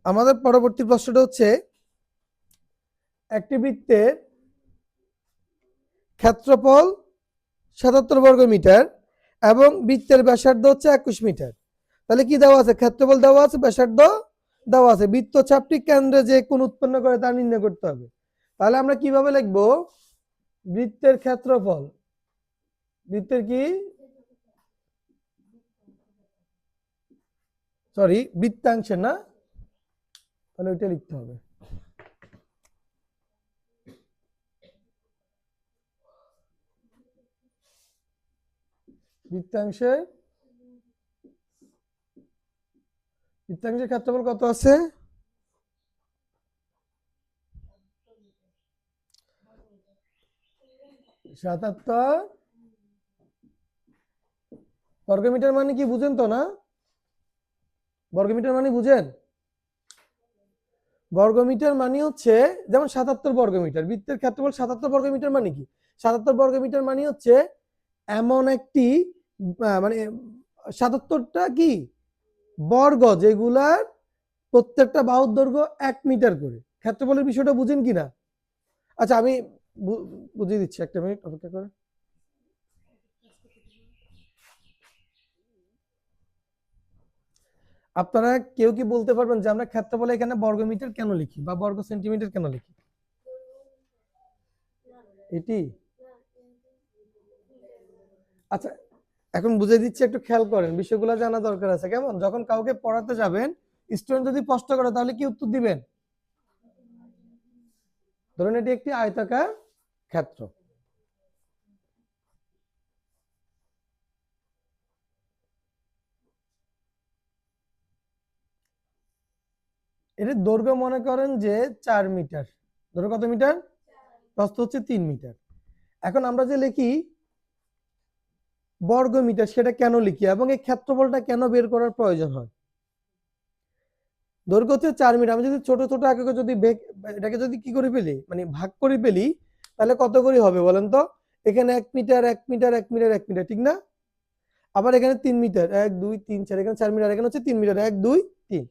আমাদের পরবর্তী প্রশ্নটা হচ্ছে একটি বৃত্তের ক্ষেত্রফল ৭৭ বর্গ মিটার এবং বৃত্তের ব্যাসার্ধ হচ্ছে ২১ মিটার। তাহলে কি দেওয়া আছে? ক্ষেত্রফল দেওয়া আছে, ব্যাসার্ধ দেওয়া আছে, বৃত্তচাপটি কেন্দ্রে যে কোণ উৎপন্ন করে তা নির্ণয় করতে হবে। তাহলে আমরা কিভাবে লিখবো? বৃত্তের ক্ষেত্রফল, বৃত্তের কি সরি বৃত্তাংশের না, তাহলে ওইটা লিখতে হবে। বৃত্তাংশের ক্ষেত্রফল কত আছে? ৭৭ বর্গমিটার। মানে কি বুঝেন তো না? বর্গমিটার মানে বুঝেন? বর্গমিটার মানে হচ্ছে যেমন ৭৭ বর্গমিটার, বৃত্তের ক্ষেত্রফল ৭৭ বর্গমিটার মানে কি? ৭৭ বর্গমিটার মানে হচ্ছে এমন একটি মানে ৭৭টা কি বর্গ যেগুলার প্রত্যেকটা বাহুর দৈর্ঘ্য ১ মিটার করে। ক্ষেত্রফলের বিষয়টা বুঝেন কিনা? আচ্ছা আমি বুঝিয়ে দিচ্ছি, একটা মিনিট অপেক্ষা করে। আপনারা কেউ কি বলতে পারবেন যে আমরা ক্ষেত্রফলে এখানে বর্গমিটার কেন লিখি বা বর্গ সেন্টিমিটার কেন লিখি? এটি আচ্ছা এখন বুঝিয়ে দিচ্ছি, একটু খেয়াল করেন, বিষয়গুলো জানা দরকার আছে। কেমন? যখন কাউকে পড়াতে যাবেন, স্টুডেন্ট যদি প্রশ্ন করে তাহলে কি উত্তর দিবেন? ধরুন এটি একটি আয়তাকার ক্ষেত্র, এর দৈর্ঘ্য মনে করেন যে ৪ মিটার, দৈর্ঘ্য কত মিটার? প্রস্থ হচ্ছে ৩ মিটার। এখন আমরা যে লিখি বর্গ মিটার, সেটা কেন লিখি এবং এই ক্ষেত্রফলটা কেন বের করার প্রয়োজন হয়? দৈর্ঘ্য হচ্ছে ৪ মিটার। আমি যদি ছোট ছোট আকারে যদি এটাকে যদি কি করে ফেলি, মানে ভাগ করে ফেলি, তাহলে কত করে হবে বলেন তো? এখানে ১ মিটার ১ মিটার ১ মিটার ১ মিটার, ঠিক না? আবার এখানে ৩ মিটার ১ ২ ৩ ৪, এখানে ৪ মিটার, এখানে হচ্ছে ৩ মিটার ১ ২ ৩,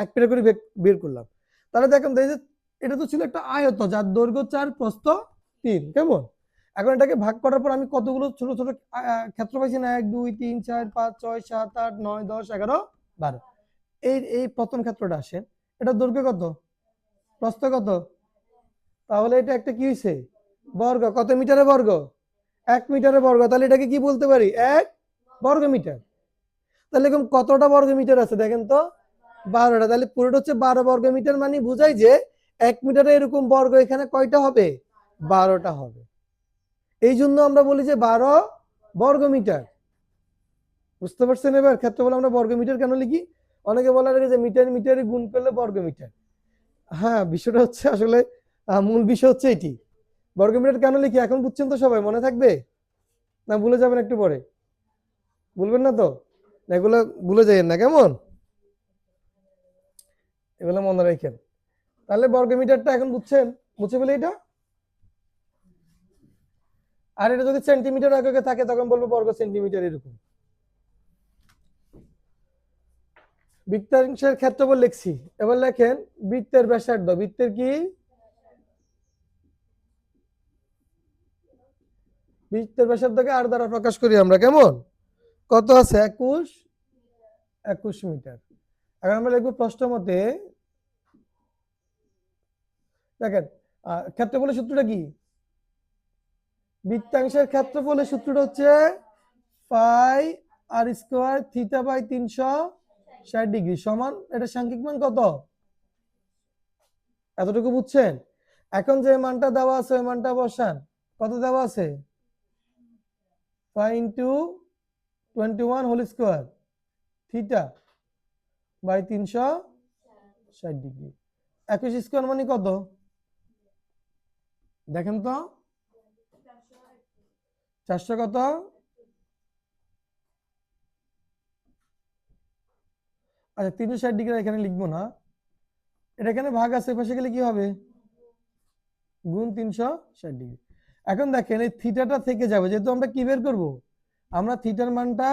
১ মিটার করে বের করলাম। তাহলে দেখেন যে এটা তো ছিল একটা আয়ত যার দৈর্ঘ্য ৪ প্রস্থ ৩। কেমন? এখন এটাকে ভাগ করার পর আমি কতগুলো ছোট ছোট ক্ষেত্র পাইছি না? ১ ২ ৩ ৪ ৫ ৬ ৭ ৮ ৯ ১০ ১১ ১২। এই প্রথম ক্ষেত্রটা আসেন, এটা দৈর্ঘ্য কত, প্রস্থ কত? তাহলে এটা একটা কি হয়েছে? বর্গ। কত মিটারের বর্গ? ১ মিটারের বর্গ। তাহলে এটাকে কি বলতে পারি? ১ বর্গ মিটার। তাহলে এরকম কতটা বর্গ মিটার আছে দেখেন তো? ১২টা। তাহলে পুরোটা হচ্ছে ১২ বর্গ মিটার। মানে বুঝাই যে ১ মিটারে এরকম বর্গ এখানে কয়টা হবে? ১২টা হবে। এই জন্য আমরা বলি যে ১২ বর্গ মিটার। বুঝতে পারছেন? এবার ক্ষেত্রফল আমরা বর্গ মিটার কেন লিখি? অনেকে বলা লাগে যে মিটার মিটারে গুণ করলে বর্গ মিটার। হ্যাঁ, বিষয়টা হচ্ছে আসলে মূল বিষয় হচ্ছে এটি। বর্গ মিটার কেন লিখি এখন বুঝছেন তো সবাই? মনে থাকবে না ভুলে যাবেন একটু পরে? বলবেন না তো? এগুলো ভুলে যাইয়েন না, কেমন? এগুলো মনে রাখেন। তাহলে বর্গ মিটারটা এখন বুঝছেন? বুঝে ফেলে এটা। আর এটা যদি সেন্টিমিটার এককে থাকে তখন বলবো বর্গ সেন্টিমিটার। এরকম বৃত্তাংশের ক্ষেত্রফল লিখছি। এবার লেখেন বৃত্তের ব্যাসার্ধ। বৃত্তের কি? বৃত্তের ব্যাসার্ধকে আর দ্বারা প্রকাশ করি আমরা। কেমন? কত আছে? ২১ মিটার। এখন আমরা লিখবো প্রশ্ন মতে, দেখেন ক্ষেত্রফলের সূত্রটা কি? বৃত্তাংশের ক্ষেত্রফলের সূত্রটা হচ্ছে পাই আর স্কয়ার থিটা বাই ৩৬০ ডিগ্রি সমান এটা সাংখ্যিক মান কত? এতটুকু বুঝছেন? এখন যে মানটা দেওয়া আছে ওই মানটা বসান। কত দেওয়া আছে? Pi into 21 whole square theta by ৩৬০ degree. ২১ square মানে কত দেখেন তো? ৪০০ কত? আচ্ছা ৩৬০ ডিগ্রি এখানে লিখবো না, এটা এখানে ভাগ আছে, পাশে গেলে কি হবে? গুণ ৩৬০ ডিগ্রি। এখন দেখেন এই থিটাটা থেকে যাবে, যেহেতু আমরা কি বের করব? আমরা থিটার মানটা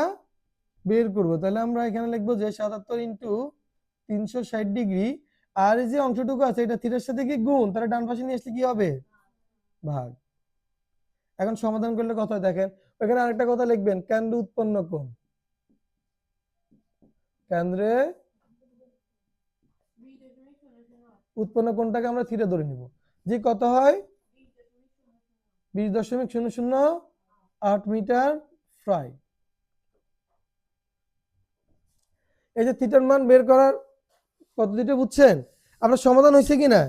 বের করব। তাহলে আমরা এখানে লিখবো যে ৭৭ ইন্টু ৩৬০ ডিগ্রি আর এই যে অংশটুকু আছে এটা থিটার সাথে কি গুণ, তাহলে ডান পাশে নিয়ে আসলে কি হবে, ভাগ। এখন সমাধান করলে কথা দেখেন, এখানে আরেকটা কথা লিখবেন, কেন্দ্রে উৎপন্ন কোণ, কেন্দ্রে উৎপন্ন কোণটাকে আমরা থিটা ধরে নিব, যে কত হয় 20.008 মিটার ফ্রাই। এই যে থিটার মান বের করার পদ্ধতিটা বুঝছেন, আপনার সমাধান হয়েছে কিনা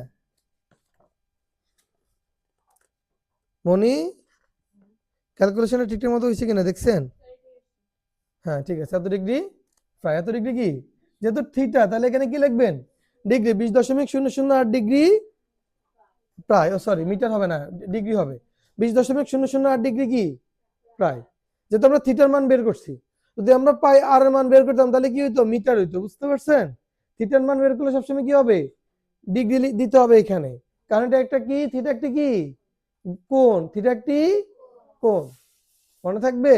মনি, ক্যালকুলেশনে ঠিকঠাক মতো হয়েছে কিনা দেখছেন? হ্যাঁ ঠিক আছে, এত ডিগ্রি ফ্রাই, এত ডিগ্রি কি, যেহেতু থিটা তাহলে এখানে কি লিখবেন ডিগ্রি, 20.008 ডিগ্রি প্রায়, ও সরি মিটার হবে না ডিগ্রি হবে, 20.008 ডিগ্রি কি প্রায়, যেহেতু আমরা থিটার মান বের করছি, যদি আমরা পাই আর এর মান বের করতাম তাহলে কি হইতো, মিটার হইতো, বুঝতে পারছেন? থিটার মান বের করলে সবসময় কি হবে, ডিগ্রি দিতে হবে এখানে, কারণ এটা একটা কি, থিটা একটি কি কোণ, থিটা একটি কোণ, মনে থাকবে।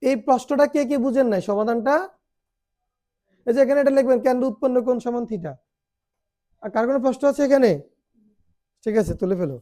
এই প্রশ্নটা কে কে বুঝেন নাই সমাধানটা, এই যে এখানে এটা লিখবেন কেন্দ্র উৎপন্ন কোণ সমান থিটা, আর কার কোনো প্রশ্ন আছে এখানে? ঠিক আছে তুলে ফেলো।